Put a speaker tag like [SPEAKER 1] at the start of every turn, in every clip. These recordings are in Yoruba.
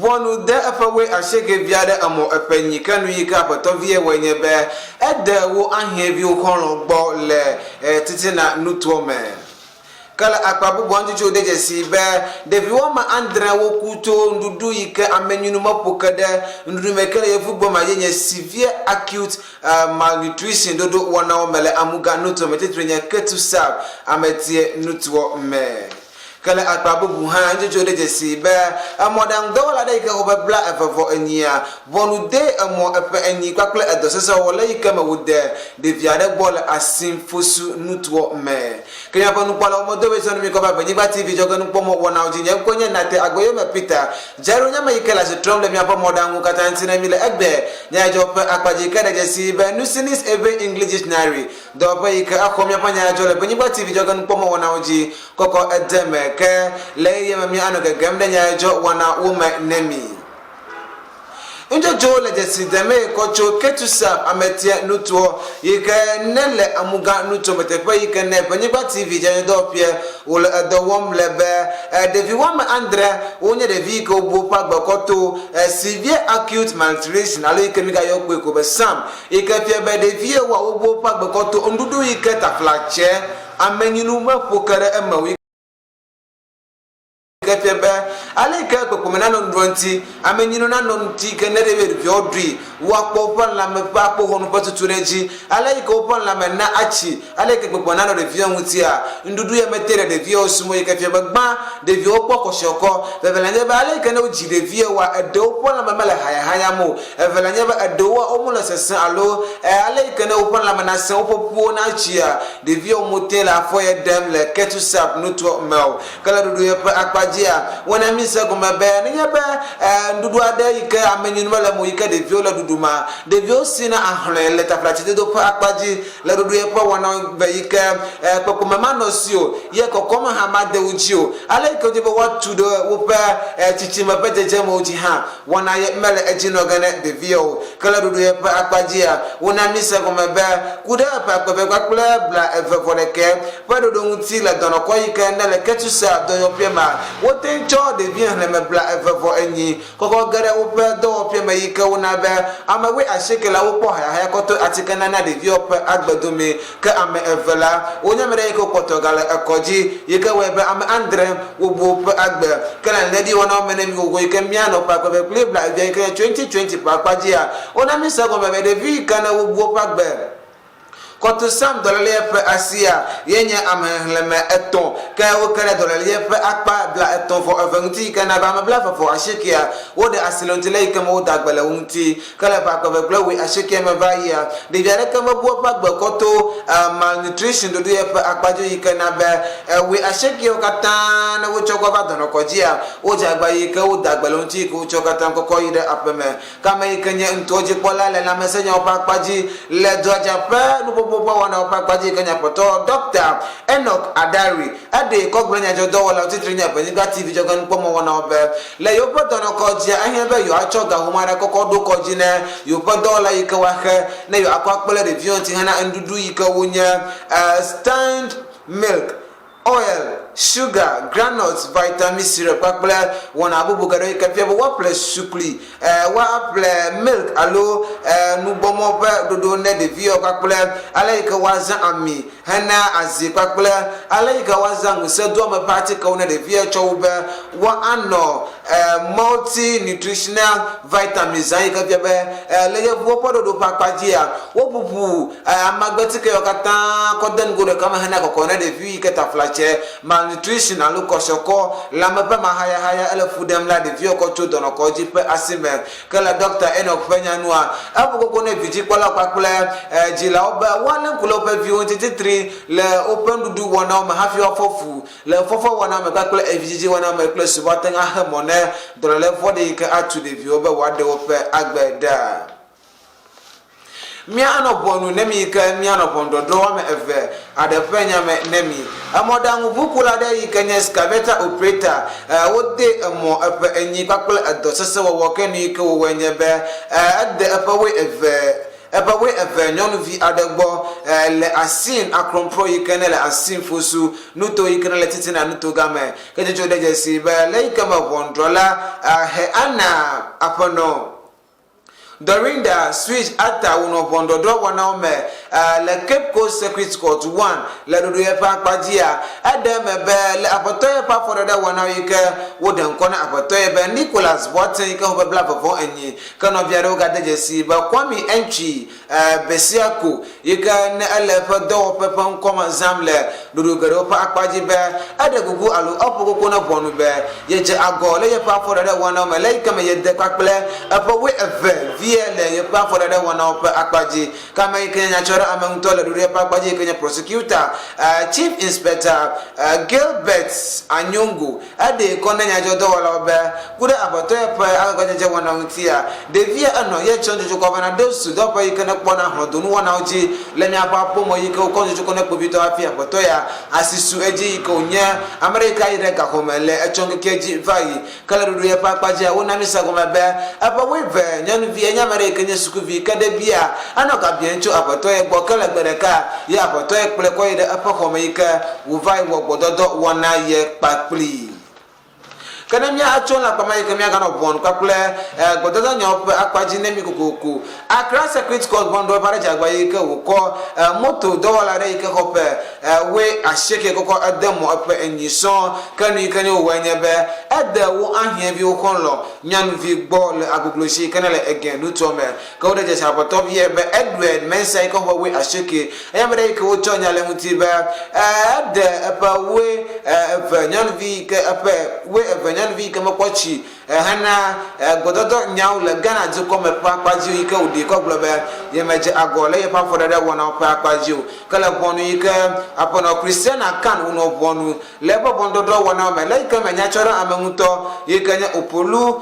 [SPEAKER 1] Wonu de afawe ashege viade amo epenyi kanu yika patovie wenye be ede wo ahia bi okonlo gbo le titi na nutuome kala akpabu bonju chode jesi be devi woma andra wo kuto ndudu yika amenyunu mapokade ndudu mekele yefugbo ma yenye severe acute malnutrition dodo wona omele amuga nutuome titrenya ketusab ametie nutuome kala akpabu buhan jojo de jesi be amodang dola de ka obabla efavo enia bonu de amo epe eni kwakle edosesa wole yika mawude de viade bol asim fosu nutwo me kenya bonu kwala omodo be sonu mi ko ba Ewenyigba TV jogo nu pomo wona oji nye konye nate agoyo me Peter jaro nya mayikela se trom le mi apa modangu katanti na mile egbe nya jope akpaji ka de jesi be nusinis ebe English dictionary do pe yika akomya panya jole Ewenyigba TV jogo nu pomo wona oji koko edeme ke leye mami ano ke gemde nyajo wana ume nemi Injo jole jesi deme kocho ketusa ametia nutuo yike nele amuga nutuo metepe yike ne Ewenyigba TV janye dopye ule edowom lebe devi wame andre unye devi ko bupa gbakoto severe acute malnutrition alo yike miga yokwe kobe sam yike fiebe devi wa ubupa gbakoto ndudu yike taflache amenyinu mepokere emawi kefebe alika kokomena no ndronti amenyino na no nti kenere be biodri wakpo pala me papo honu patutureji alika opala me na achi alika kokona no de vianwuti a ndudu ya metere de via osumo kefebe gba de via opokoshoko bevelanye ba alika na oji de via wa edo opala me mala haya mo bevelanye ba edo wa omulo sesen alo alika na opala me na se opopo na achi a de via omotela afoye dem le ketusap nuto mel kala dudu ya akpa wana misa kuma be nya be ndudu ade yike amenyinu mala mo yike de viola duduma de viosina ahole le taflati do pa akpaji le dudu ye pa wana be yike kokoma manosio ye kokoma ha made ujio ale ko de watu do wo pa chichima bejeje mo uji ha wana ye mele ejino gane de vio kala dudu ye pa akpaji a wana misa kuma be kuda pa ko kwa bla evoleke pa do nti la dono ko yike na le ketusa do yo pema woten cho de bien le mebla evo enyi koko gare wo pe do pe mayika wona be amawe ashekela wo po haya koto atikana na de vie op agbadome ka ame evela wonya mere ko koto gale ekoji yika we be ame andre wo bo pe agbe kana lady wona mene mi go yika miano pa ko be play bla vie 2020 pa paji a ona mi sa go be de vie kana wo bo pa agbe koto sam dolale pe asia yenya amhleme eton ka o kare dolale pe akpa bla eton fo evanti kana ba bla fo ashikia wo de asilontile ka mo dagbele unti kala ba ko be we ashikia me ba ya de biare ka mo bo pa gbe koto malnutrition do ye pe akpajo yikana be we ashikia kata na wo choko ba dono kojia o jagba yika o dagbele unti ko chokata ko ko ide apeme kama yikanya ntoje pola le na mesenya o pa akpaji le doja pe no wana opakwaji kanya poto Dr. Enoch Adari ade kogbenya jodo wala titrinya Ewenyigba TV jogan pomo wana obe le yo poto no koja ahia be yo achoga humara kokodo kojine yo poto la yikawahe na yo akwakpele review ti hana ndudu yikawunya stand milk oil sugar granules vitamin syrup pakpla wona abubu garo ikafia bo waple sukli waple milk alo nubomo ba dodo ne de vio pakpla alaika waza ami hana azi pakpla alaika waza ngusedo ma party ka wona de vio chowba wa ano multi nutritional vitamins ai ka bia le ye bo podo do pakpajia wo bubu amagbetike yokata koden gore kama hana ko ne de vio ikata flache nutrition alu kosoko la mapa mahaya ele fudem la de vio ko to dono ko jipe asime kala Dr. Enoch Penyanua abugo ko ne viji kwala kwakula jila oba wale kulo pe vio 23 le open dudu wona ma hafi ofofu le fofo wona me kwakula eviji wona me kle subaten ahemone dono le fodi ke atu de vio be wade ope agbeda mia no bonu nemi ka mia no bondo do wa me eve adepenya me nemi amodangu bukula de yikanya excavator operator wode mo epe enyi pakpel adosese wo keni ke wo wenye be ade epe we eve eba we eve nyɔnuvi aɖe gbɔ le asin akrompro yi ke ne le asin fosu nuto yi ke ne le titina nuto game ke tsotso ɖe dzesi be le yi ke me ʋɔnudrɔla he ana aƒenɔ Dorinda switch ata uno bondodro wana me le Cape Coast Circuit Court 1 le dodo ye pa kpadia ade me be le apoto ye pa for da wana yike woden kona apoto ye be Nicholas Boateng yike ho be bla fofo enyi kana biare o gade jesi ba kwami entry besiako yike ne ele pa do pepa nkoma zamle dodo gado pa akpaji be ade gugu alu opoko na bonu be ye je agole ye pa for da wana me le yike me ye de kwakple apa we eve le ye pa for da wana op akpaji kama yike nya chora amanto le dodo pa akpaji yike prosecutor chief inspector Gilbert Anyongo ade kona nya jodo wala obe kude abato ye pa akaje je wana ntia devia ano ye chonjo ko bana do su do pa yike na kpona hodunu wana oji le nya pa pomo yike ko konjo ko na kpobito afia abato ya asisu eji yike onya America ire ka homele echonge keji vai kala dodo ye pa akpaji wona misa go mebe apa we ve nyanu vi nya America nye sukuvi kada bia ano ka biencho abato ye gbo kala gbereka ye abato ye kple ko ide apa home yike wo vai wo gbododo wona ye kpakpli kana mia achona kama yike mia kana bon kwakule gbododo nya akpaji nemi kokoko Accra Circuit Court bondo para jagba yike wo ko moto do wala re yike hope we asheke koko ademo apa enison kanu yike ne wo nyebe ade wo ahia bi wo konlo nyanu vi gbo le agogloshi kana le again nutome ka wo de je saboto bi ebe Edward Mensa yike ho we asheke ayamre yike wo chonya le mutibe ade apa we nyanu vi yike apa we nyanu vi kama kwachi hana gododo nyaaw le Ghana je ko me pakpaji yike odi ko globe ye meje agole ye pa fodada wona pakpaji kala bonu yike apono Christian akan uno bonu le bobondo wona me le yike me nya chora amanguto yike nya opolu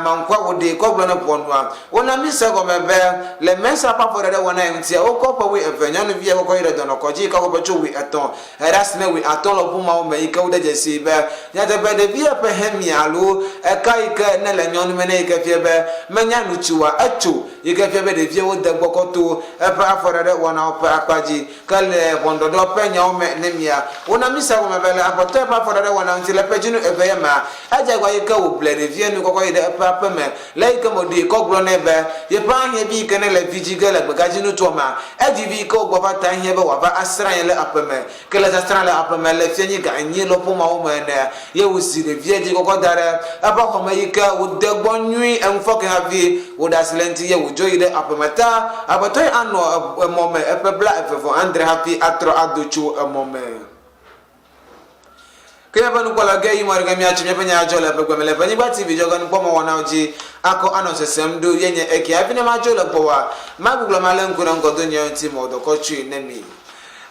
[SPEAKER 1] mankwa odi ko globe bonu wona misa go mebe le Mensa pa fodada wona entia o ko pa we evenya no vie ko ire dono ko ji ka ko becho we aton rasne we aton lo puma o me yike o de jesi be nya de be de vie pe hemialo kai ke ne le nyonu mene yike fiebe menya nuchiwa acho yike fiebe de vie wo de gbokoto pa afora de wona op akpaji kale bondodo penya o me nemia wona misa wo mebele apoto pa afora de wona ntile pejinu eveye ma aja gwa yike wo ble de vie nu kokko ide pa peme le yike modi ko gro ne be ye pa hie bi ke ne le vijige le gbaji nu to ma aji bi ko gbo pa tan hie be wa ba asran le apeme kele asran le apeme le fienyi ga anyi lo poma wo me ne ye wo si de vie ji kokko dare apa ko mayika udegbo nwi enfoke havi udasilenti ye ujoide apemata abatoy ano mome epebla efefo andre happy atro adochu mome kaya banu kwala gayi marga mi achime penya ajola pegwemele Ewenyigba TV joga ni pomo wana oji ako ano sesemdu yenye eki afine majola powa magugla malenku ngodo nyanti modo kochi nemi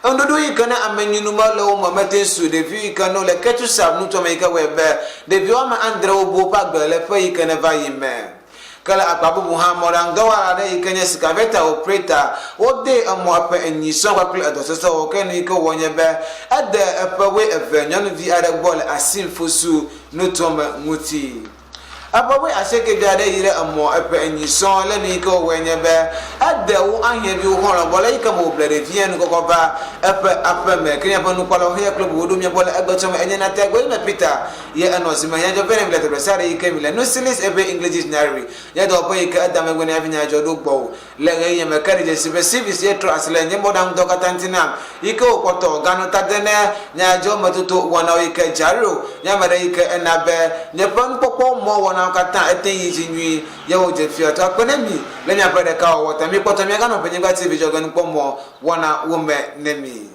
[SPEAKER 1] ondodo yikana amenyinu malo mo metensu de vi yikano le ketu sab nuto meika webe de vi o ma andre obo pa gbele fa yikana va yime kala akbabu Muhammad ngawara de yikanya skaveta operator ode amo apa enyiso kwa kle adosesa o kenu yiko wonyebe ade apa we evenyanu vi are ball asin fosu nuto muti apa we aseke biade yire amo apa enyiso le ni ko wenyebe ade wo ahia bi wo hono bola yika mo blere vien ko ba apa me kenya panu kwala he club wodu mi bola agbacho me enya na tagbo me Peter ye anosi ma ya jo vere mle to sare yika mi le no silis ebe English dictionary ya do boy ka adame goni afinya jo do gbo le ye me kari je sibe service ye tro asle nye bodam do katantina yika okoto gano tadene nya jo matuto wona yika jaro nya mare yika enabe ne pan popo mo wona kata etenyi jinwi ya o je fiato akpenemi le nya brede ka o wota mi poto mi ga no Ewenyigba TV joga npo mo wona wo me nemi